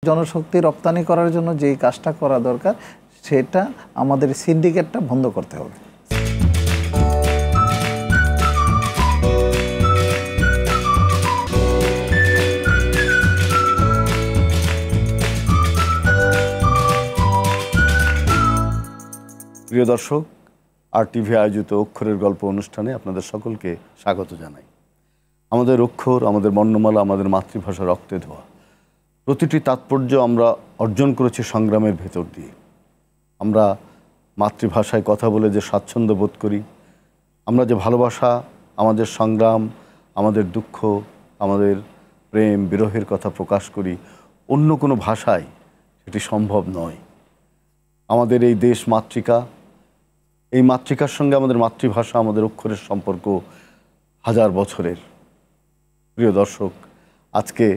জনশক্তি রপ্তানি করার জন্য যেই কাজটা করা দরকার সেটা আমাদের সিন্ডিকেটটা বন্ধ করতে হবে। প্রিয় দর্শক, RTV আয়োজিত অক্ষরের গল্প অনুষ্ঠানে আপনাদের সকলকে স্বাগত জানাই। আমাদের অক্ষর, আমাদের বর্ণমালা, আমাদের মাতৃভাষা রক্তে ধোয়া। প্রতিটি তাৎপর্য আমরা অর্জন করেছি সংগ্রামের ভেতর দিয়ে। আমরা মাতৃভাষায় কথা বলে যে স্বাচ্ছন্দ্য বোধ করি, আমরা যে ভালোবাসা, আমাদের সংগ্রাম, আমাদের দুঃখ, আমাদের প্রেম বিরহের কথা প্রকাশ করি, অন্য কোনো ভাষায় সেটি সম্ভব নয়। আমাদের এই দেশ মাতৃকা, এই মাতৃকার সঙ্গে আমাদের মাতৃভাষা, আমাদের অক্ষরের সম্পর্ক হাজার বছরের। প্রিয় দর্শক, আজকে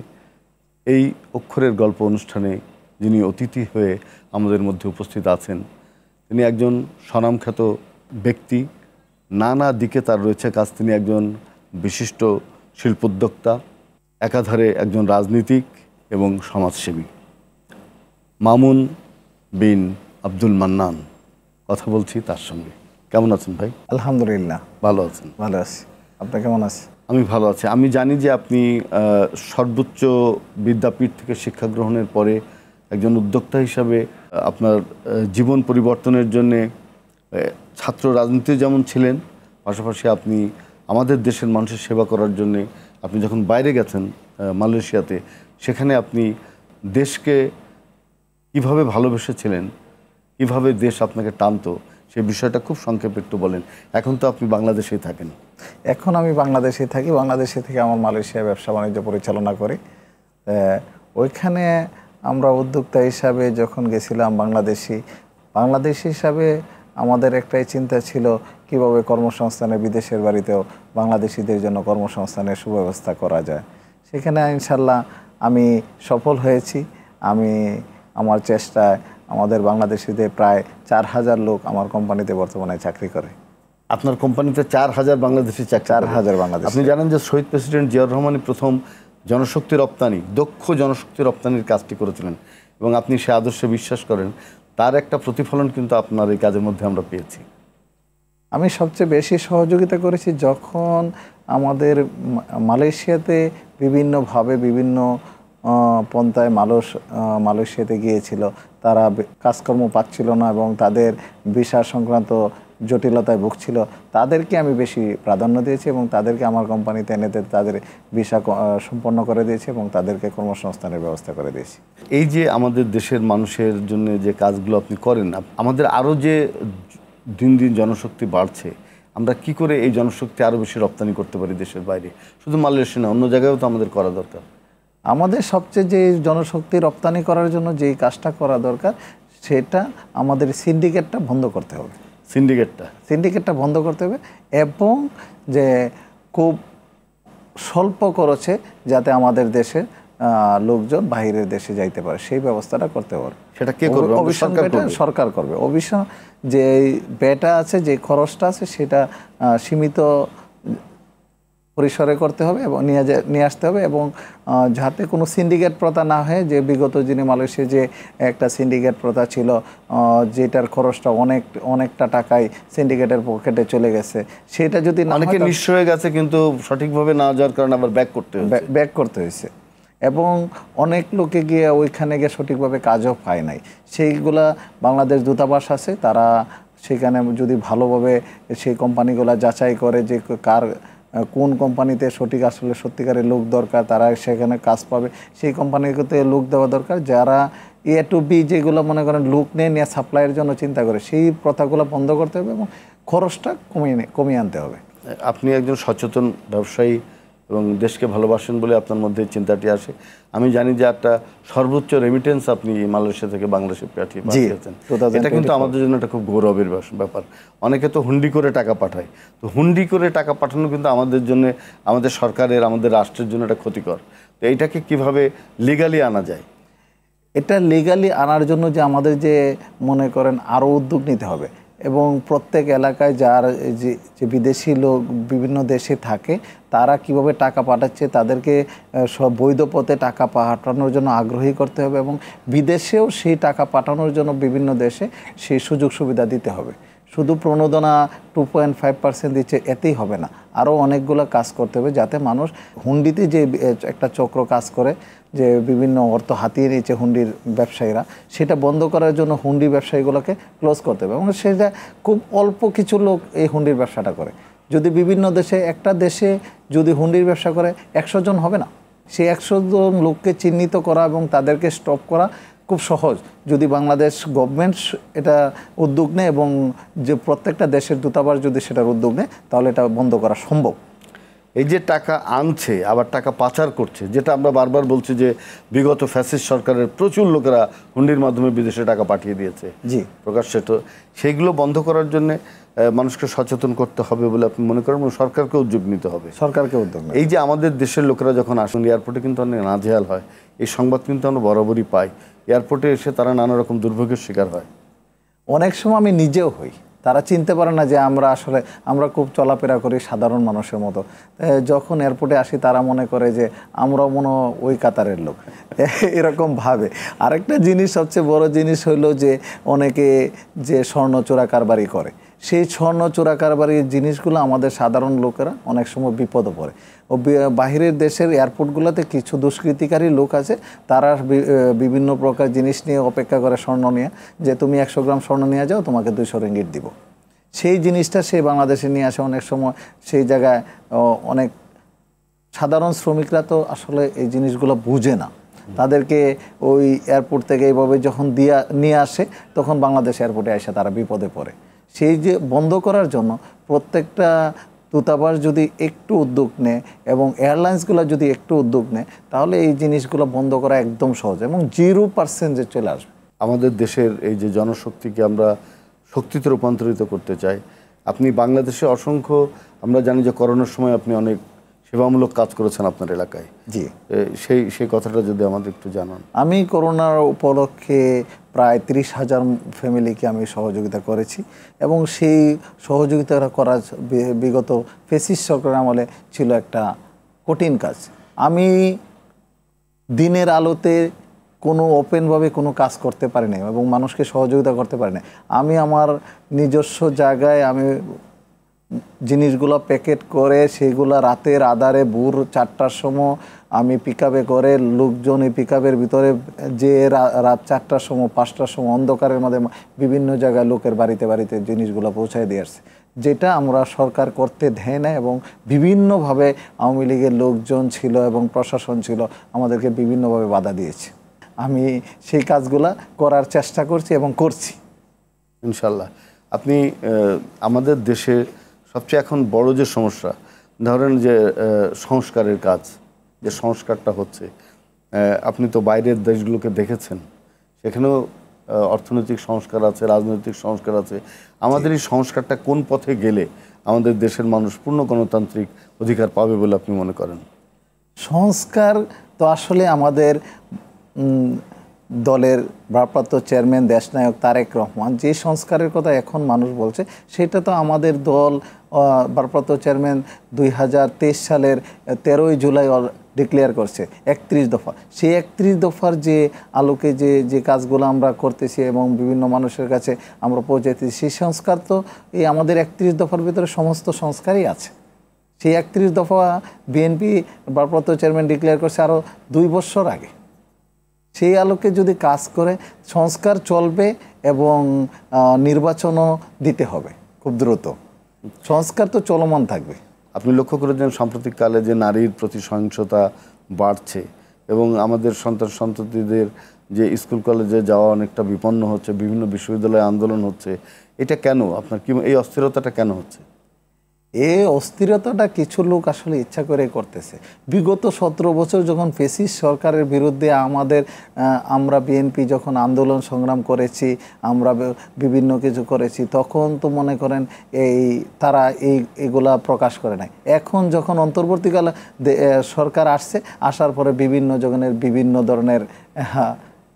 এই অক্ষরের গল্প অনুষ্ঠানে যিনি অতিথি হয়ে আমাদের মধ্যে উপস্থিত আছেন, তিনি একজন স্বনামখ্যাত ব্যক্তি। নানা দিকে তার রয়েছে কাজ। তিনি একজন বিশিষ্ট শিল্পোদ্যোক্তা, একাধারে একজন রাজনীতিক এবং সমাজসেবী। মামুন বিন আব্দুল মান্নান, কথা বলছি তার সঙ্গে। কেমন আছেন ভাই? আলহামদুলিল্লাহ, ভালো আছেন? ভালো আছি। আপনি কেমন আছেন? আমি ভালো আছি। আমি জানি যে আপনি সর্বোচ্চ বিদ্যাপীঠ থেকে শিক্ষা গ্রহণের পরে একজন উদ্যোক্তা হিসাবে আপনার জীবন পরিবর্তনের জন্যে ছাত্র রাজনীতি যেমন ছিলেন, পাশাপাশি আপনি আমাদের দেশের মানুষের সেবা করার জন্যে আপনি যখন বাইরে গেছেন মালয়েশিয়াতে, সেখানে আপনি দেশকে কীভাবে ভালোবেসেছিলেন, কীভাবে দেশ আপনাকে টানতো, সেই বিষয়টা খুব সংক্ষেপে একটু বলেন। এখন তো আপনি বাংলাদেশেই থাকেন। এখন আমি বাংলাদেশে থাকি। বাংলাদেশে থেকে আমার মালয়েশিয়া ব্যবসা বাণিজ্য পরিচালনা করি। ওইখানে আমরা উদ্যোক্তা হিসাবে যখন গেছিলাম বাংলাদেশ হিসাবে আমাদের একটাই চিন্তা ছিল কিভাবে কর্মসংস্থানে বিদেশের বাড়িতেও বাংলাদেশিদের জন্য কর্মসংস্থানের সুব্যবস্থা করা যায়। সেখানে ইনশাল্লাহ আমি সফল হয়েছি। আমার চেষ্টায় আমাদের বাংলাদেশিদের প্রায় 4000 লোক আমার কোম্পানিতে বর্তমানে চাকরি করে। আপনার কোম্পানিতে 4000 বাংলাদেশি চাকরি? 4000 বাংলাদেশি। আপনি জানেন যে শহীদ প্রেসিডেন্ট জিয়াউর রহমানই প্রথম জনশক্তি রপ্তানি, দক্ষ জনশক্তি রপ্তানির কাজটি করেছিলেন এবং আপনি সে আদর্শে বিশ্বাস করেন। তার একটা প্রতিফলন কিন্তু আপনার এই কাজের মধ্যে আমরা পেয়েছি। আমি সবচেয়ে বেশি সহযোগিতা করেছি যখন আমাদের মালয়েশিয়াতে বিভিন্নভাবে বিভিন্ন পন্থায় মালয়েশিয়াতে গিয়েছিল, তারা কাজকর্ম পাচ্ছিল না এবং তাদের ভিসা সংক্রান্ত জটিলতায় ভুগছিল। তাদেরকে আমি বেশি প্রাধান্য দিয়েছি এবং তাদেরকে আমার কোম্পানিতে এনে তাদের ভিসা সম্পন্ন করে দিয়েছি এবং তাদেরকে কর্মসংস্থানের ব্যবস্থা করে দিয়েছি। এই যে আমাদের দেশের মানুষের জন্য যে কাজগুলো আপনি করেন, আমাদের আরও যে দিন দিন জনশক্তি বাড়ছে, আমরা কি করে এই জনশক্তি আরও বেশি রপ্তানি করতে পারি দেশের বাইরে? শুধু মালয়েশিয়া না, অন্য জায়গায়ও তো আমাদের করা দরকার। আমাদের সবচেয়ে যে জনশক্তি রপ্তানি করার জন্য যেই কাজটা করা দরকার সেটা আমাদের সিন্ডিকেটটা বন্ধ করতে হবে। সিন্ডিকেটটা বন্ধ করতে হবে এবং যে খুব স্বল্প খরচে যাতে আমাদের দেশের লোকজন বাইরের দেশে যাইতে পারে সেই ব্যবস্থাটা করতে পারে। সেটা কে করবে? সরকার করবে। অবশ্যই যে ব্যয়টা আছে, যে খরচটা আছে, সেটা সীমিত পরিসরে করতে হবে এবং নিয়ে আসতে হবে এবং যাতে কোনো সিন্ডিকেট প্রথা না হয়। যে বিগত দিনে মালয়েশিয়া যে একটা সিন্ডিকেট প্রথা ছিল, যেটার খরচটা অনেকটা টাকায় সিন্ডিকেটের পকেটে চলে গেছে, সেটা যদি অনেকে নিঃস্ব হয়ে গেছে কিন্তু সঠিকভাবে না যাওয়ার কারণে আবার ব্যাক করতে হয়েছে এবং অনেক লোকে গিয়ে ওইখানে গিয়ে সঠিকভাবে কাজও পায় নাই। সেইগুলা বাংলাদেশ দূতাবাস আছে, তারা সেখানে যদি ভালোভাবে সেই কোম্পানিগুলো যাচাই করে যে কোন কোম্পানিতে আসলে সত্যিকারের লোক দরকার, তারা সেখানে কাজ পাবে, সেই কোম্পানিতে লোক দেওয়া দরকার। যারা A to B যেগুলো মনে করেন লোক নিয়ে সাপ্লাইয়ের জন্য চিন্তা করে, সেই প্রথাগুলো বন্ধ করতে হবে এবং খরচটা কমিয়ে আনতে হবে। আপনি একজন সচেতন ব্যবসায়ী এবং দেশকে ভালোবাসেন বলে আপনার মধ্যে চিন্তাটি আসে। আমি জানি যে একটা সর্বোচ্চ রেমিটেন্স আপনি মালয়েশিয়া থেকে বাংলাদেশে পাঠিয়েছেন। এটা কিন্তু আমাদের জন্য একটা খুব গৌরবের ব্যাপার। অনেকে তো হুন্ডি করে টাকা পাঠায়, তো হুন্ডি করে টাকা পাঠানো কিন্তু আমাদের জন্য, আমাদের সরকারের, আমাদের রাষ্ট্রের জন্য একটা ক্ষতিকর। তো এইটাকে কিভাবে লিগালি আনা যায়? এটা লিগালি আনার জন্য যে আমাদের যে মনে করেন আরও উদ্যোগ নিতে হবে এবং প্রত্যেক এলাকায় যার যে বিদেশি লোক বিভিন্ন দেশে থাকে তারা কিভাবে টাকা পাঠাচ্ছে তাদেরকে সব বৈধ পথে টাকা পাঠানোর জন্য আগ্রহী করতে হবে এবং বিদেশেও সেই টাকা পাঠানোর জন্য বিভিন্ন দেশে সেই সুযোগ সুবিধা দিতে হবে। শুধু প্রণোদনা 2.5% দিচ্ছে এতেই হবে না, আরও অনেকগুলো কাজ করতে হবে যাতে মানুষ হুন্ডিতে যে একটা চক্র কাজ করে যে বিভিন্ন অর্থ হাতিয়ে নিচ্ছে হুন্ডির ব্যবসায়ীরা, সেটা বন্ধ করার জন্য হুন্ডি ব্যবসায়ীগুলোকে ক্লোজ করতে হবে এবং সেটা খুব অল্প কিছু লোক এই হুন্ডির ব্যবসাটা করে। যদি বিভিন্ন দেশে একটা দেশে যদি হুন্ডির ব্যবসা করে 100 জন হবে না, সেই 100 জন লোককে চিহ্নিত করা এবং তাদেরকে স্টপ করা খুব সহজ যদি বাংলাদেশ গভর্নমেন্ট এটা উদ্যোগ নেয় এবং যে প্রত্যেকটা দেশের দূতাবাস যদি সেটার উদ্যোগ নেয় তাহলে এটা বন্ধ করা সম্ভব। এই যে টাকা আনছে আবার টাকা পাচার করছে, যেটা আমরা বারবার বলছি যে বিগত ফ্যাসিস্ট সরকারের প্রচুর লোকেরা হুন্ডির মাধ্যমে বিদেশে টাকা পাঠিয়ে দিয়েছে, জি প্রকাশ্যে, তো সেইগুলো বন্ধ করার জন্য মানুষকে সচেতন করতে হবে বলে আপনি মনে করেন এবং সরকারকে উদ্যোগ নিতে হবে? সরকারকে উদ্যোগ নেয়। এই যে আমাদের দেশের লোকেরা যখন আসেন এয়ারপোর্টে কিন্তু অনেক নাজেহাল হয়, এই সংবাদ কিন্তু আমরা বরাবরই পাই, এয়ারপোর্টে এসে তারা নানা রকম দুর্ভোগের শিকার হয়। অনেক সময় আমি নিজেও হই, তারা চিনতে পারে না যে আমরা খুব চলাফেরা করি সাধারণ মানুষের মতো। যখন এয়ারপোর্টে আসি তারা মনে করে যে আমরাও মনে ওই কাতারের লোক, এরকম ভাবে। আরেকটা জিনিস, সবচেয়ে বড় জিনিস হইলো যে অনেকে যে স্বর্ণ চোরা কারবারি করে, সেই স্বর্ণ চোরা কারবারির জিনিসগুলো আমাদের সাধারণ লোকেরা অনেক সময় বিপদে পড়ে। ও বাহিরের দেশের এয়ারপোর্টগুলোতে কিছু দুষ্কৃতিকারী লোক আছে, তারা বিভিন্ন প্রকার জিনিস নিয়ে অপেক্ষা করে স্বর্ণ নিয়ে, যে তুমি 100 গ্রাম স্বর্ণ নিয়ে যাও, তোমাকে 200 রিঙ্গিট দিব। সেই জিনিসটা সে বাংলাদেশে নিয়ে আসে। অনেক সময় সেই জায়গায় অনেক সাধারণ শ্রমিকরা তো আসলে এই জিনিসগুলো বুঝে না, তাদেরকে ওই এয়ারপোর্ট থেকে এইভাবে যখন নিয়ে আসে তখন বাংলাদেশ এয়ারপোর্টে এসে তারা বিপদে পড়ে। সেই যে বন্ধ করার জন্য প্রত্যেকটা দূতাবাস যদি একটু উদ্যোগ নেয় এবং এয়ারলাইন্সগুলো যদি একটু উদ্যোগ নেয় তাহলে এই জিনিসগুলো বন্ধ করা একদম সহজ এবং 0% যে চলে আসবে। আমাদের দেশের এই যে জনশক্তিকে আমরা শক্তিতে রূপান্তরিত করতে চাই। আপনি বাংলাদেশে অসংখ্য, আমরা জানি যে করোনার সময় আপনি অনেক সেবামূলক কাজ করেছেন আপনার এলাকায়, জি সেই কথাটা যদি আমাদের একটু জানান। আমি করোনার উপলক্ষে প্রায় 30,000 ফ্যামিলিকে আমি সহযোগিতা করেছি এবং সেই সহযোগিতা করার বিগত ফ্যাসিস্ট সরকার আমলে ছিল একটা কঠিন কাজ। আমি দিনের আলোতে কোনো ওপেনভাবে কোনো কাজ করতে পারি না এবং মানুষকে সহযোগিতা করতে পারি না। আমি আমার নিজস্ব জায়গায় আমি জিনিসগুলো প্যাকেট করে সেগুলো রাতের আধারে ভোর 4টার সময় আমি পিকআপে করে লোকজন এই পিকআপের ভিতরে যে রাত 4টার সময় 5টার সময় অন্ধকারের মধ্যে বিভিন্ন জায়গায় লোকের বাড়িতে বাড়িতে জিনিসগুলো পৌঁছায় দিয়ে আসছে, যেটা আমরা সরকার করতে দেয় না এবং বিভিন্নভাবে আওয়ামী লীগের লোকজন ছিল এবং প্রশাসন ছিল আমাদেরকে বিভিন্নভাবে বাধা দিয়েছে। আমি সেই কাজগুলা করার চেষ্টা করছি এবং করছি ইনশাল্লাহ। আপনি আমাদের দেশে সবচেয়ে এখন বড় যে সমস্যা, ধরেন যে সংস্কারের কাজ, যে সংস্কারটা হচ্ছে, আপনি তো বাইরের দেশগুলোকে দেখেছেন, সেখানেও অর্থনৈতিক সংস্কার আছে, রাজনৈতিক সংস্কার আছে। আমাদের এই সংস্কারটা কোন পথে গেলে আমাদের দেশের মানুষ পূর্ণ গণতান্ত্রিক অধিকার পাবে বলে আপনি মনে করেন? সংস্কার তো আসলে আমাদের দলের ভারপ্রাপ্ত চেয়ারম্যান দেশনায়ক তারেক রহমান যে সংস্কারের কথা এখন মানুষ বলছে, সেটা তো আমাদের দল ভারপ্রাপ্ত চেয়ারম্যান 2023 সালের 13ই জুলাই ডিক্লেয়ার করছে 31 দফা। সেই 31 দফার যে আলোকে যে কাজগুলো আমরা করতেছি এবং বিভিন্ন মানুষের কাছে আমরা পৌঁছাইতেছি, সেই সংস্কার তো এই আমাদের 31 দফার ভিতরে সমস্ত সংস্কারই আছে। সেই 31 দফা বিএনপি ভারপ্রাপ্ত চেয়ারম্যান ডিক্লেয়ার করছে আরও 2 বছর আগে। সেই আলোকে যদি কাজ করে সংস্কার চলবে এবং নির্বাচনও দিতে হবে খুব দ্রুত, সংস্কার তো চলমান থাকবে। আপনি লক্ষ্য করেছেন সাম্প্রতিককালে যে নারীর প্রতি সহিংসতা বাড়ছে এবং আমাদের সন্তান সন্ততিদের যে স্কুল কলেজে যাওয়া অনেকটা বিপন্ন হচ্ছে, বিভিন্ন বিশ্ববিদ্যালয়ে আন্দোলন হচ্ছে, এটা কেন? আপনার কি এই অস্থিরতাটা কেন হচ্ছে? এই অস্থিরতাটা কিছু লোক আসলে ইচ্ছা করে করতেছে। বিগত 17 বছর যখন ফ্যাসিস্ট সরকারের বিরুদ্ধে আমরা বিএনপি যখন আন্দোলন সংগ্রাম করেছি, আমরা বিভিন্ন কিছু করেছি, তখন তো মনে করেন তারা এগুলা প্রকাশ করে নাই। এখন যখন অন্তর্বর্তীকালে সরকার আসার পরে বিভিন্ন ধরনের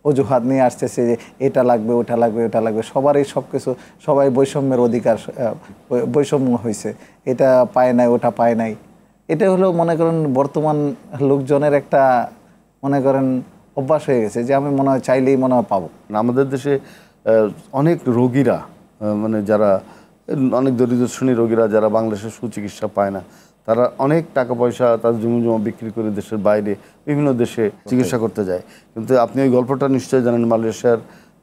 অজুহাত নিয়ে আসতেছে যে এটা লাগবে ওটা লাগবে ওটা লাগবে, সবারই সব কিছু, সবাই বৈষম্যের অধিকার, বৈষম্য হয়েছে, এটা পায় নাই ওটা পায় নাই। এটা হলো মনে করেন বর্তমান লোকজনের একটা মনে করেন অভ্যাস হয়ে গেছে যে আমি মনে হয় চাইলেই মনে হয় পাবো। আমাদের দেশে অনেক রোগীরা মানে যারা অনেক দরিদ্র শ্রেণীর রোগীরা যারা বাংলাদেশে সুচিকিৎসা পায় না, তারা অনেক টাকা পয়সা তাদের জমি জমা বিক্রি করে দেশের বাইরে বিভিন্ন দেশে চিকিৎসা করতে যায়। কিন্তু আপনি ওই গল্পটা নিশ্চয়ই জানেন, মালয়েশিয়ার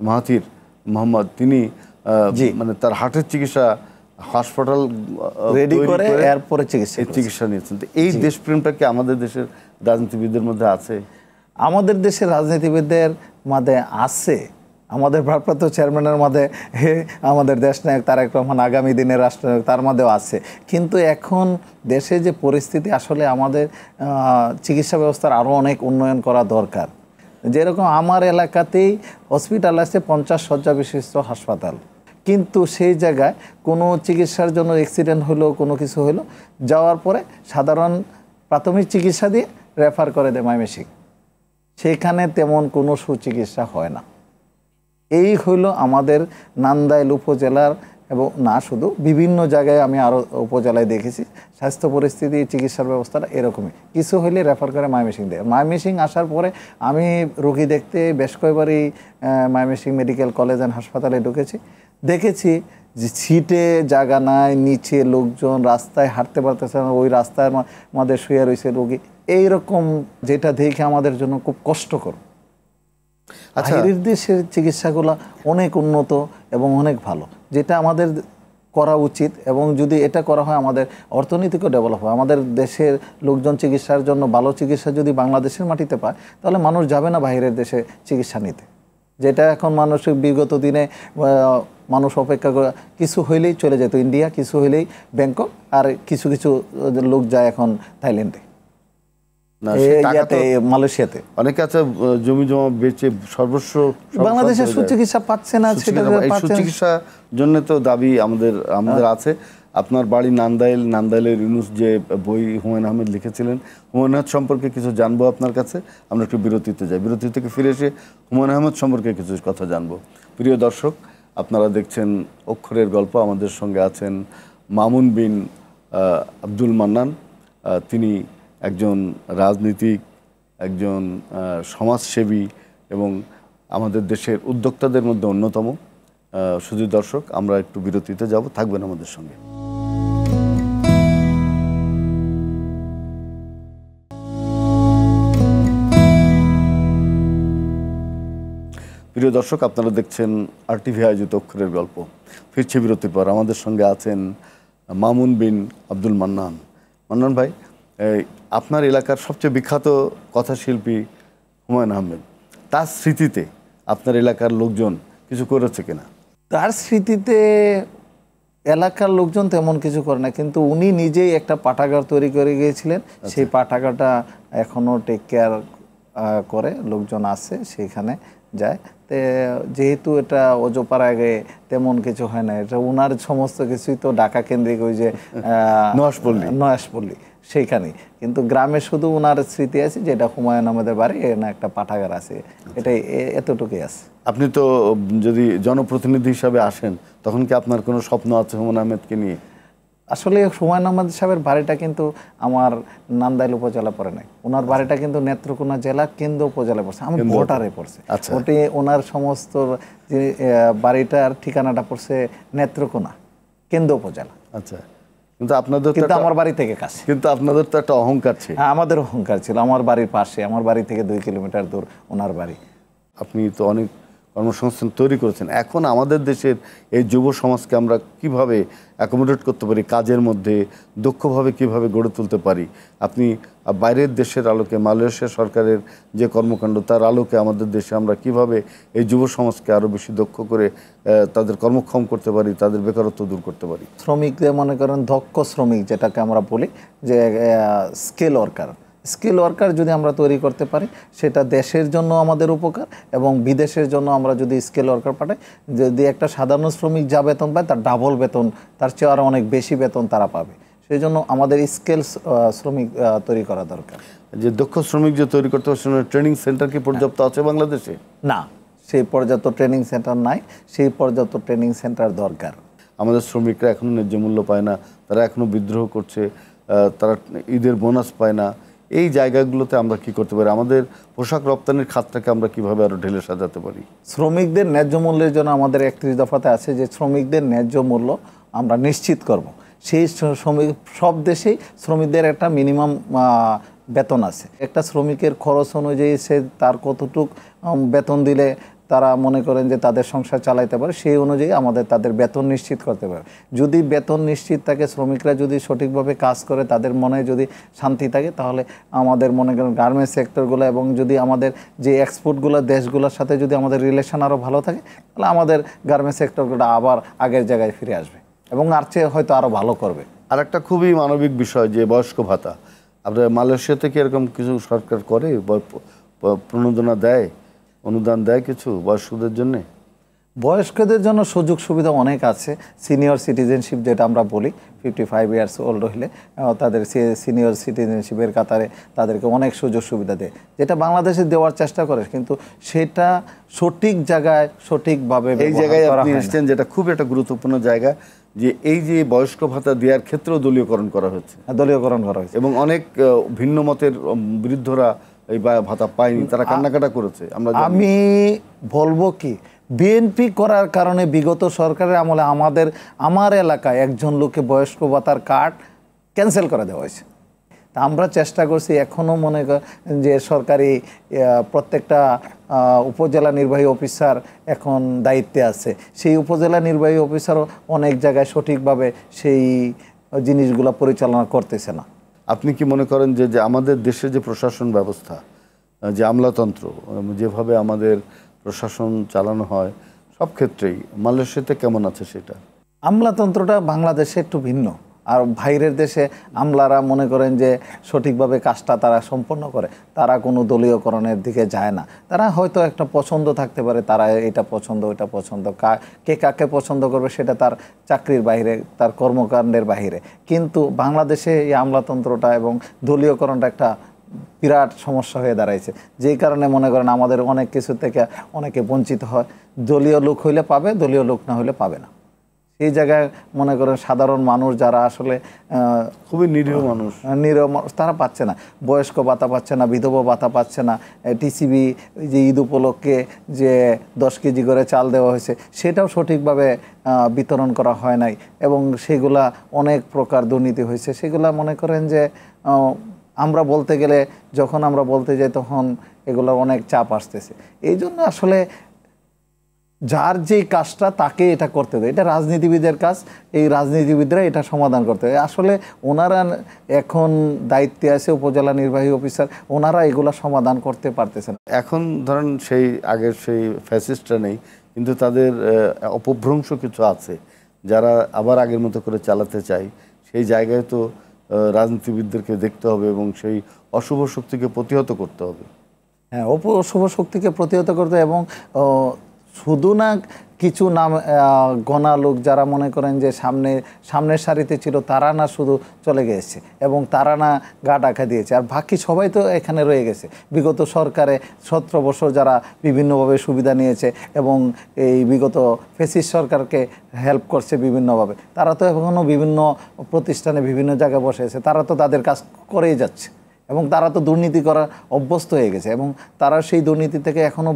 মাহাথির মোহাম্মদ তিনি মানে তার হার্টের চিকিৎসা হাসপাতাল রেডি করে এরপরে চিকিৎসা নিয়েছেন। তো এই দেশপ্রেমটা কি আমাদের দেশের রাজনীতিবিদদের মধ্যে আছে? আমাদের দেশের রাজনীতিবিদদের মধ্যে আছে, আমাদের ভারপ্রাপ্ত চেয়ারম্যানের মধ্যে আমাদের দেশনায়ক তারেক রহমান আগামী দিনের রাষ্ট্রনায়ক তার মধ্যেও আছে। কিন্তু এখন দেশে যে পরিস্থিতি, আসলে আমাদের চিকিৎসা ব্যবস্থার আরও অনেক উন্নয়ন করা দরকার। যেরকম আমার এলাকাতেই হসপিটাল আছে 50 শয্যা বিশিষ্ট হাসপাতাল, কিন্তু সেই জায়গায় কোনো চিকিৎসার জন্য অ্যাক্সিডেন্ট হলো, কোনো কিছু হলো, যাওয়ার পরে সাধারণ প্রাথমিক চিকিৎসা দিয়ে রেফার করে দেয় ময়মনসিংহ। সেখানে তেমন কোনো সুচিকিৎসা হয় না। এই হইল আমাদের নান্দাইল উপজেলার, এবং না শুধু, বিভিন্ন জায়গায় আমি আরও উপজেলায় দেখেছি স্বাস্থ্য পরিস্থিতি, চিকিৎসার ব্যবস্থাটা এরকমই। কিছু হইলে রেফার করে ময়মনসিংহ দেয়। ময়মনসিংহ আসার পরে আমি রোগী দেখতে বেশ কয়েকবারই ময়মনসিংহ মেডিকেল কলেজ অ্যান্ড হাসপাতালে ঢুকেছি, দেখেছি যে সিটে জায়গা নাই, নিচে লোকজন, রাস্তায় হাঁটতে পারতেছে না, ওই রাস্তার মধ্যে শুয়ে রয়েছে রোগী। এইরকম যেটা দেখে আমাদের জন্য খুব কষ্টকর। বাইরের দেশের চিকিৎসাগুলো অনেক উন্নত এবং অনেক ভালো, যেটা আমাদের করা উচিত। এবং যদি এটা করা হয় আমাদের অর্থনীতিকেও ডেভেলপ হয়। আমাদের দেশের লোকজন চিকিৎসার জন্য ভালো চিকিৎসা যদি বাংলাদেশের মাটিতে পায়, তাহলে মানুষ যাবে না বাইরের দেশে চিকিৎসা নিতে। যেটা এখন মানুষ বিগত দিনে মানুষ অপেক্ষা করে, কিছু হইলেই চলে যেত ইন্ডিয়া, কিছু হইলেই ব্যাংকক, আর কিছু কিছু লোক যায় এখন থাইল্যান্ডে, মালয়েশিয়াতে। অনেকে আছে জমি জমা বেচে সর্বস্ব, বাংলাদেশের সুচিকিৎসা পাচ্ছে না। সুচিকিৎসার জন্য তো দাবি আমাদের আছে। আপনার বাড়ি নান্দাইলের ইউনুস যে বই হুমায়ুন আহমেদ লিখেছিলেন, হুমায়ুন আহমেদ সম্পর্কে কিছু জানবো আপনার কাছে। আমরা একটু বিরতিতে যাই, বিরতি থেকে ফিরে এসে হুমায়ুন আহমেদ সম্পর্কে কিছু কথা জানবো। প্রিয় দর্শক, আপনারা দেখছেন অক্ষরের গল্প। আমাদের সঙ্গে আছেন মামুন বিন আব্দুল মান্নান। তিনি একজন রাজনীতিক, একজন সমাজসেবী এবং আমাদের দেশের উদ্যোক্তাদের মধ্যে অন্যতম। শুধু দর্শক, আমরা একটু বিরতিতে যাব, থাকবেন আমাদের সঙ্গে। প্রিয় দর্শক, আপনারা দেখছেন RTV আয়োজিত অক্ষরের গল্প। ফিরছে বিরতির পর। আমাদের সঙ্গে আছেন মামুন বিন আব্দুল মান্নান। মান্নান ভাই, আপনার এলাকার সবচেয়ে বিখ্যাত কথাশিল্পী হুমায়ুন আহমেদ, তার স্মৃতিতে আপনার এলাকার লোকজন কিছু করেছে কিনা? তার স্মৃতিতে এলাকার লোকজন তেমন কিছু করে না, কিন্তু উনি নিজেই একটা পাঠাগার তৈরি করে গিয়েছিলেন। সেই পাঠাগারটা এখনও টেক কেয়ার করে, লোকজন আছে সেখানে যায়। তো যেহেতু এটা অজপাড়ায় তেমন কিছু হয় না, এটা ওনার সমস্ত কিছুই তো ঢাকা কেন্দ্রিক, ওই যে নয়াসপল্লী সেইখানেই। কিন্তু গ্রামে শুধু ওনার স্মৃতি আছে, যেটা হুমায়ুন আহমেদের বাড়ি, না একটা পাঠাগার আছে, এটাই, এতটুকুই আছে। আপনি তো যদি জনপ্রতিনিধি হিসাবে আসেন, তখন কি আপনার কোনো স্বপ্ন আছে হুমায়ুন আহমেদকে নিয়ে? আসলে হুমায়ুন আহমেদ সাহেবের বাড়িটা কিন্তু আমার নান্দাইল উপজেলা পড়ে নাই, ওনার বাড়িটা কিন্তু নেত্রকোনা জেলা কেন্দ্র উপজেলায় পড়ছে, আমার ভোটারে পড়ছে। ওটি ওনার সমস্ত বাড়িটার ঠিকানাটা পড়ছে নেত্রকোনা কেন্দ্র উপজেলা। আচ্ছা, কিন্তু আপনাদের কিন্তু আমার বাড়ি থেকে কাছে। কিন্তু আপনাদের তো একটা অহংকার ছিল। হ্যাঁ, আমাদের অহংকার ছিল। আমার বাড়ির পাশে, আমার বাড়ি থেকে 2 কিলোমিটার দূর ওনার বাড়ি। আপনি তো অনেক কর্মসংস্থান তৈরি করেছেন। এখন আমাদের দেশের এই যুব সমাজকে আমরা কিভাবে অ্যাকোমোডেট করতে পারি, কাজের মধ্যে দক্ষভাবে কিভাবে গড়ে তুলতে পারি? আপনি বাইরের দেশের আলোকে, মালয়েশিয়া সরকারের যে কর্মকাণ্ড, তার আলোকে আমাদের দেশে আমরা কিভাবে এই যুব সমাজকে আরও বেশি দক্ষ করে তাদের কর্মক্ষম করতে পারি, তাদের বেকারত্ব দূর করতে পারি? শ্রমিকদের মনে করেন দক্ষ শ্রমিক, যেটাকে আমরা বলি যে স্কিল ওয়ার্কার যদি আমরা তৈরি করতে পারি, সেটা দেশের জন্য আমাদের উপকার, এবং বিদেশের জন্য আমরা যদি স্কিল ওয়ার্কার পাঠাই, যদি একটা সাধারণ শ্রমিক যা বেতন পায় তার ডাবল বেতন, তার চেয়ে আরও অনেক বেশি বেতন তারা পাবে। সেই জন্য আমাদের স্কিল শ্রমিক তৈরি করা দরকার। যে দক্ষ শ্রমিক যে তৈরি করতে পারছে ট্রেনিং সেন্টার কি পর্যাপ্ত আছে বাংলাদেশে? না, সেই পর্যাপ্ত ট্রেনিং সেন্টার নাই, সেই পর্যাপ্ত ট্রেনিং সেন্টার দরকার। আমাদের শ্রমিকরা এখনো ন্যায্য মূল্য পায় না, তারা এখনো বিদ্রোহ করছে, তারা ঈদের বোনাস পায় না। এই জায়গাগুলোতে আমরা কি করতে পারি? আমাদের পোশাক রপ্তানির খাতটাকে আমরা কিভাবে আরো ঢেলে সাজাতে পারি? শ্রমিকদের ন্যায্য মূল্যের জন্য আমাদের 31 দফাতে আছে যে শ্রমিকদের ন্যায্য মূল্য আমরা নিশ্চিত করব। সেই শ্রমিক, সব দেশেই শ্রমিকদের একটা মিনিমাম বেতন আছে। একটা শ্রমিকের খরচ অনুযায়ী সে তার কতটুক বেতন দিলে তারা মনে করেন যে তাদের সংসার চালাইতে পারে, সেই অনুযায়ী আমাদের তাদের বেতন নিশ্চিত করতে পারে। যদি বেতন নিশ্চিত থাকে, শ্রমিকরা যদি সঠিকভাবে কাজ করে, তাদের মনে যদি শান্তি থাকে, তাহলে আমাদের মনে করেন গার্মেন্টস সেক্টরগুলো এবং যদি আমাদের যে এক্সপোর্টগুলো দেশগুলোর সাথে যদি আমাদের রিলেশন আরও ভালো থাকে, তাহলে আমাদের গার্মেন্টস সেক্টরগুলো আবার আগের জায়গায় ফিরে আসবে এবং আর চেয়ে হয়তো আরও ভালো করবে। আর একটা খুবই মানবিক বিষয় যে বয়স্ক ভাতা, আপনার মালয়েশিয়াতে কি এরকম কিছু সরকার করে, প্রণোদনা দেয়, অনুদান দেয় কিছু বয়স্কদের জন্য? বয়স্কদের জন্য সুযোগ সুবিধা অনেক আছে। সিনিয়র সিটিজেনশিপ যেটা আমরা বলি, 55 ইয়ার্স ওল্ড হলে তাদের সিনিয়র সিটিজেনশিপের কাতারে তাদেরকে অনেক সুযোগ সুবিধা দেয়, যেটা বাংলাদেশে দেওয়ার চেষ্টা করে, কিন্তু সেটা সঠিক জায়গায় সঠিকভাবে এই জায়গায় আপনি এসেছেন, যেটা খুব একটা গুরুত্বপূর্ণ জায়গা, যে এই যে বয়স্ক ভাতা দেওয়ার ক্ষেত্রেও দলীয়করণ করা হচ্ছে। দলীয়করণ করা হয়েছে এবং অনেক ভিন্ন মতের বৃদ্ধরা এই ভাতা পায়নি, তারা কান্নাকাটা করেছে। আমি বলবো কি, বিএনপি করার কারণে বিগত সরকারের আমলে আমার এলাকায় একজন লোকে বয়স্ক ভাতার কার্ড ক্যান্সেল করে দেওয়া হয়েছে। তা আমরা চেষ্টা করছি, এখনও মনে করেন যে সরকারি প্রত্যেকটা উপজেলা নির্বাহী অফিসার এখন দায়িত্বে আছে, সেই উপজেলা নির্বাহী অফিসারও অনেক জায়গায় সঠিকভাবে সেই জিনিসগুলো পরিচালনা করতেছে না। আপনি কি মনে করেন যে আমাদের দেশের যে প্রশাসন ব্যবস্থা, যে আমলাতন্ত্র, যেভাবে আমাদের প্রশাসন চালানো হয় সব ক্ষেত্রেই মালয়েশিয়াতে কেমন আছে সেটা? আমলাতন্ত্রটা বাংলাদেশে একটু ভিন্ন, আর বাইরের দেশে আমলারা মনে করেন যে সঠিকভাবে কাজটা তারা সম্পন্ন করে, তারা কোনো দলীয়করণের দিকে যায় না। তারা হয়তো একটা পছন্দ থাকতে পারে, তারা এটা পছন্দ ওইটা পছন্দ, কে কাকে পছন্দ করবে সেটা তার চাকরির বাইরে, তার কর্মকাণ্ডের বাইরে। কিন্তু বাংলাদেশে এই আমলাতন্ত্রটা এবং দলীয়করণটা একটা বিরাট সমস্যা হয়ে দাঁড়াইছে, যেই কারণে মনে করেন আমাদের অনেক কিছু থেকে অনেকে বঞ্চিত হয়। দলীয় লোক হইলে পাবে, দলীয় লোক না হইলে পাবে না। এই জায়গায় মনে করেন সাধারণ মানুষ যারা আসলে খুবই নিরীহ মানুষ, তারা পাচ্ছে না, বয়স্ক ভাতা পাচ্ছে না, বিধবা ভাতা পাচ্ছে না। টিসিবি যে ঈদ উপলক্ষে যে 10 কেজি করে চাল দেওয়া হয়েছে, সেটাও সঠিকভাবে বিতরণ করা হয় নাই, এবং সেগুলা অনেক প্রকার দুর্নীতি হয়েছে। সেগুলা মনে করেন যে আমরা বলতে গেলে, যখন আমরা বলতে যাই তখন এগুলোর অনেক চাপ আসতেছে। এই জন্য আসলে যার যে কাজটা তাকে এটা করতে দেয়, এটা রাজনীতিবিদের কাজ, এই রাজনীতিবিদরা এটা সমাধান করতে হয়। আসলে ওনারা এখন দায়িত্বে আছে, উপজেলা নির্বাহী অফিসার, ওনারা এগুলা সমাধান করতে পারতেছেন। এখন ধরেন সেই আগের সেই ফ্যাসিস্টরা নেই, কিন্তু তাদের অপভ্রংশ কিছু আছে যারা আবার আগের মতো করে চালাতে চায়। সেই জায়গায় তো রাজনীতিবিদদেরকে দেখতে হবে এবং সেই অশুভ শক্তিকে প্রতিহত করতে হবে। হ্যাঁ, অশুভ শক্তিকে প্রতিহত করতে, এবং শুধু না কিছু নাম গণা লোক যারা মনে করেন যে সামনের সারিতে ছিল, তারা না শুধু চলে গেছে এবং তারা না গা ঢাকা দিয়েছে, আর বাকি সবাই তো এখানে রয়ে গেছে। বিগত সরকারে 17 বছর যারা বিভিন্নভাবে সুবিধা নিয়েছে এবং এই বিগত ফ্যাসিস্ট সরকারকে হেল্প করছে বিভিন্নভাবে, তারা তো এখনও বিভিন্ন প্রতিষ্ঠানে বিভিন্ন জায়গায় বসে আছে, তারা তো তাদের কাজ করেই যাচ্ছে এবং তারা তো দুর্নীতি করা অভ্যস্ত হয়ে গেছে এবং তারা সেই দুর্নীতি থেকে এখনও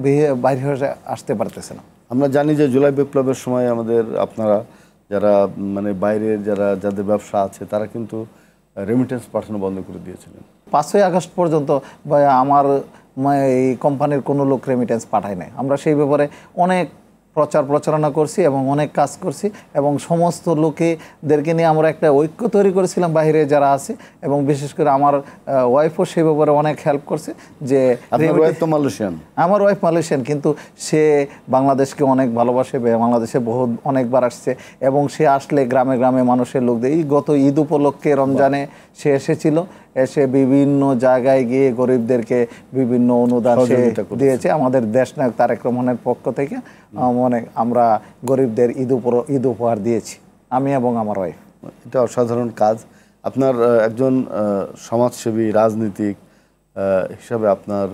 বাইরে হয়ে আসতে পারতেছে না। আমরা জানি যে জুলাই বিপ্লবের সময় আমাদের আপনারা যারা মানে বাইরের যাদের ব্যবসা আছে, তারা কিন্তু রেমিটেন্স পাঠানো বন্ধ করে দিয়েছিলেন। 5ই আগস্ট পর্যন্ত আমার এই কোম্পানির কোনো লোক রেমিটেন্স পাঠায় নাই। আমরা সেই ব্যাপারে অনেক প্রচারণা করছি এবং অনেক কাজ করছি, এবং সমস্ত লোকেদেরকে নিয়ে আমরা একটা ঐক্য তৈরি করেছিলাম বাইরে যারা আছে, এবং বিশেষ করে আমার ওয়াইফও সেই ব্যাপারে অনেক হেল্প করছে। যে আমার ওয়াইফ মালয়েশিয়ান, কিন্তু সে বাংলাদেশকে অনেক ভালোবাসে, বাংলাদেশে অনেকবার আসছে, এবং সে আসলে গ্রামে গ্রামে মানুষের লোকদের, এই গত ঈদ উপলক্ষে রমজানে সে এসেছিল, এসে বিভিন্ন জায়গায় গিয়ে গরিবদেরকে বিভিন্ন অনুদান সে দিয়েছে। আমাদের দেশনায়ক তারেক রহমানের পক্ষ থেকে আমরা গরিবদের ঈদ উপহার দিয়েছি, আমি এবং আমার ওয়াইফ। এটা অসাধারণ কাজ। আপনার একজন সমাজসেবী, রাজনীতিক, হিসাবে আপনার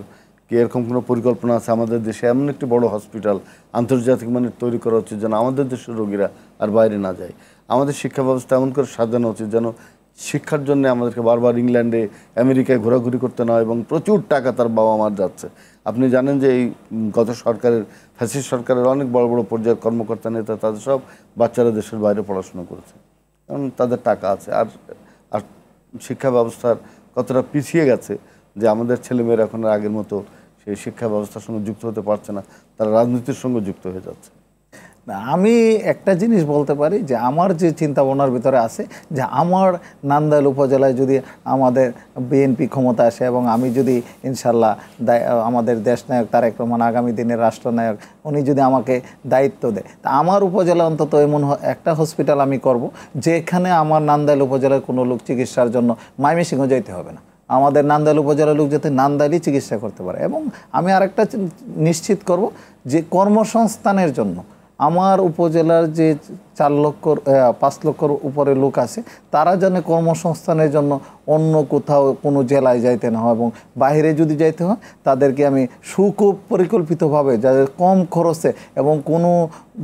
কি এরকম কোনো পরিকল্পনা আছে আমাদের দেশে এমন একটি বড় হসপিটাল আন্তর্জাতিক মানের তৈরি করা উচিত যেন আমাদের দেশের রোগীরা আর বাইরে না যায়? আমাদের শিক্ষা ব্যবস্থা এমন করে সাজানো উচিত যেন শিক্ষার জন্য আমাদেরকে বারবার ইংল্যান্ডে আমেরিকায় ঘোরাঘুরি করতে না হয় এবং প্রচুর টাকা তার বাবা মার যাচ্ছে। আপনি জানেন যে এই গত সরকারের ফ্যাসিস্ট সরকারের অনেক বড় বড় পর্যায়ের কর্মকর্তা নেতা তাদের সব বাচ্চারা দেশের বাইরে পড়াশোনা করেছে, কারণ তাদের টাকা আছে। আর আর শিক্ষা ব্যবস্থার কতটা পিছিয়ে গেছে যে আমাদের ছেলেমেয়েরা এখন আর আগের মতো সেই শিক্ষা ব্যবস্থার সঙ্গে যুক্ত হতে পারছে না, তারা রাজনীতির সঙ্গে যুক্ত হয়ে যাচ্ছে। না, আমি একটা জিনিস বলতে পারি যে আমার যে চিন্তা ভাবনার ভিতরে আছে যে আমার নান্দাইল উপজেলায় যদি আমাদের বিএনপি ক্ষমতা আসে এবং আমি যদি ইনশাল্লাহ আমাদের দেশনায়ক তারেক রহমান আগামী দিনের রাষ্ট্রনায়ক উনি যদি আমাকে দায়িত্ব দেয়, তা আমার উপজেলা অন্তত এমন একটা হসপিটাল আমি করব যেখানে আমার নান্দাইল উপজেলার কোনো লোক চিকিৎসার জন্য ময়মনসিংহ যাইতে হবে না, আমাদের নান্দাইল উপজেলার লোক যাতে নান্দাইলই চিকিৎসা করতে পারে। এবং আমি আরেকটা নিশ্চিত করব যে কর্মসংস্থানের জন্য আমার উপজেলার যে 5 লক্ষর উপরে লোক আছে তারা যেন কর্মসংস্থানের জন্য অন্য কোথাও কোনো জেলায় যাইতে না হয় এবং বাইরে যদি যাইতে হয় তাদেরকে আমি সুপরিকল্পিতভাবে যাদের কম খরচে এবং কোনো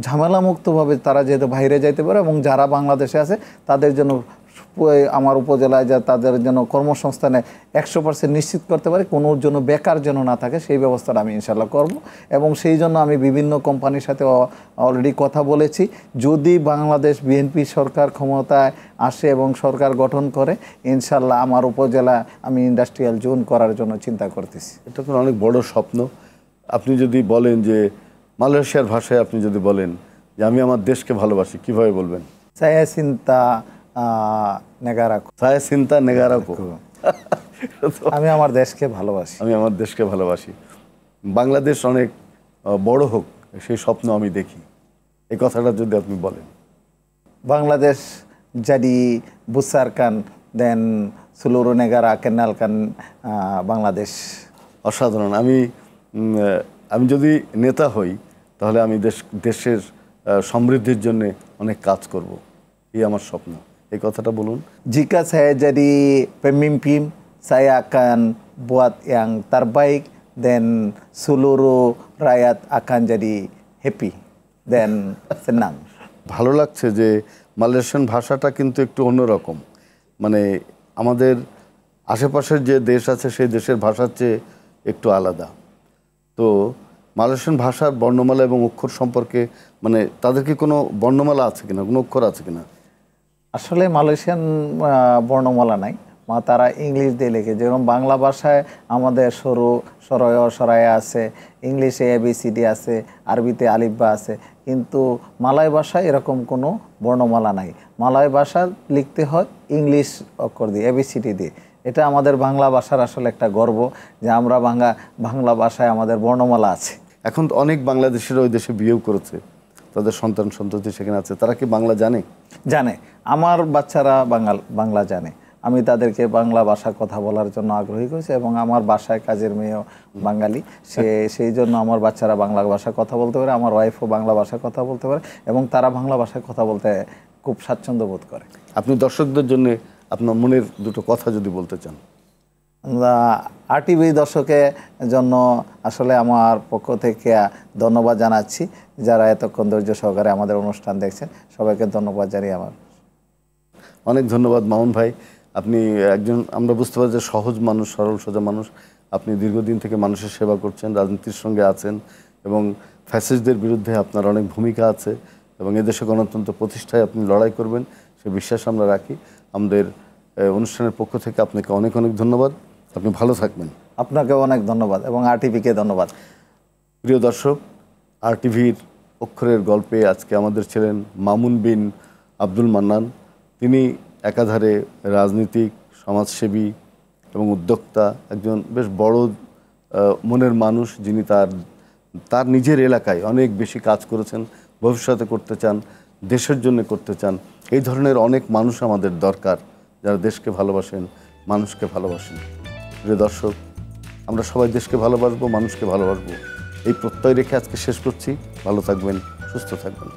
ঝামেলামুক্তভাবে তারা যেহেতু বাইরে যাইতে পারে এবং যারা বাংলাদেশে আছে তাদের জন্য আমার উপজেলায় যা তাদের জন্য কর্মসংস্থানে 100% নিশ্চিত করতে পারে, কোনো জন্য বেকার যেন না থাকে সেই ব্যবস্থাটা আমি ইনশাল্লাহ করব। এবং সেই জন্য আমি বিভিন্ন কোম্পানির সাথে অলরেডি কথা বলেছি, যদি বাংলাদেশ বিএনপি সরকার ক্ষমতায় আসে এবং সরকার গঠন করে ইনশাল্লাহ আমার উপজেলা আমি ইন্ডাস্ট্রিয়াল জোন করার জন্য চিন্তা করতেছি। এটা তো অনেক বড় স্বপ্ন। আপনি যদি বলেন যে মালয়েশিয়ার ভাষায় আপনি যদি বলেন যে আমি আমার দেশকে ভালোবাসি, কিভাবে বলবেন? saya cinta negaraku, saya cinta negaraku। আমি আমার দেশকে ভালোবাসি। আমি আমার দেশকে ভালোবাসি। বাংলাদেশ অনেক বড় হোক সেই স্বপ্ন আমি দেখি, এই কথাটা যদি আপনি বলেন। Bangladesh jadi besarkan dan seluruh negara kenalkan Bangladesh. অসাধারণ। আমি যদি নেতা হই তাহলে আমি দেশের সমৃদ্ধির জন্য অনেক কাজ করব, এই আমার স্বপ্ন। এই কথাটা বলুন। Jika saya jadi pemimpin, saya akan buat yang terbaik dan seluruh rakyat akan jadi happy dan senang। ভালো লাগছে যে মালয়েশিয়ান ভাষাটা কিন্তু একটু অন্যরকম, মানে আমাদের আশেপাশের যে দেশ আছে সেই দেশের ভাষার চেয়ে একটু আলাদা। তো মালয়েশিয়ান ভাষার বর্ণমালা এবং অক্ষর সম্পর্কে মানে তাদের কি কোনো বর্ণমালা আছে কিনা, কোনো অক্ষর আছে কিনা? আসলে মালয়েশিয়ান বর্ণমালা নাই, তারা ইংলিশ দিয়ে লেখে। যেরকম বাংলা ভাষায় আমাদের সরু সরয় সরায়া আছে, ইংলিশে ABCD আছে, আরবিতে আলিফবা আছে, কিন্তু মালয় ভাষায় এরকম কোনো বর্ণমালা নাই। মালয় ভাষা লিখতে হয় ইংলিশ অক্ষর দিয়ে, ABCD দিয়ে। এটা আমাদের বাংলা ভাষার আসলে একটা গর্ব যে আমরা বাংলা ভাষায় আমাদের বর্ণমালা আছে। এখন তো অনেক বাংলাদেশিরা ওই দেশে বিয়েও করেছে, তাদের সন্তান সন্ততি সেখানে আছে, তারা কি বাংলা জানে? জানে, আমার বাচ্চারা বাংলা জানে। আমি তাদেরকে বাংলা ভাষা কথা বলার জন্য আগ্রহী করেছি এবং আমার বাসায় কাজের মেয়েও বাঙালি, সেই জন্য আমার বাচ্চারা বাংলা ভাষা কথা বলতে পারে, আমার ওয়াইফও বাংলা ভাষা কথা বলতে পারে এবং তারা বাংলা ভাষায় কথা বলতে খুব স্বাচ্ছন্দ্য বোধ করে। আপনি দর্শকদের জন্য আপনার মনের দুটো কথা যদি বলতে চান। RTV দর্শকের জন্য আসলে আমার পক্ষ থেকে ধন্যবাদ জানাচ্ছি, যারা এতক্ষণ ধৈর্য সহকারে আমাদের অনুষ্ঠান দেখছেন, সবাইকে ধন্যবাদ জানিয়ে আমার অনেক ধন্যবাদ মামুন ভাই। আপনি একজন, আমরা বুঝতে পারি যে সহজ মানুষ, সরল সোজা মানুষ। আপনি দীর্ঘদিন থেকে মানুষের সেবা করছেন, রাজনীতির সঙ্গে আছেন এবং ফ্যাসিস্টদের বিরুদ্ধে আপনার অনেক ভূমিকা আছে এবং এদেশে গণতন্ত্র প্রতিষ্ঠায় আপনি লড়াই করবেন সে বিশ্বাস আমরা রাখি। আমাদের অনুষ্ঠানের পক্ষ থেকে আপনাকে অনেক অনেক ধন্যবাদ। আপনি ভালো থাকবেন। আপনাকেও অনেক ধন্যবাদ এবং RTVকে ধন্যবাদ। প্রিয় দর্শক, RTVর অক্ষরের গল্পে আজকে আমাদের ছিলেন মামুন বিন আব্দুল মান্নান। তিনি একাধারে রাজনীতিক, সমাজসেবী এবং উদ্যোক্তা, একজন বেশ বড় মনের মানুষ, যিনি তার নিজের এলাকায় অনেক বেশি কাজ করেছেন, ভবিষ্যতে করতে চান, দেশের জন্য করতে চান। এই ধরনের অনেক মানুষ আমাদের দরকার, যারা দেশকে ভালোবাসেন, মানুষকে ভালোবাসেন। প্রিয় দর্শক, আমরা সবাই দেশকে ভালোবাসবো, মানুষকে ভালোবাসবো, এই প্রত্যয় রেখে আজকে শেষ করছি। ভালো থাকবেন, সুস্থ থাকবেন।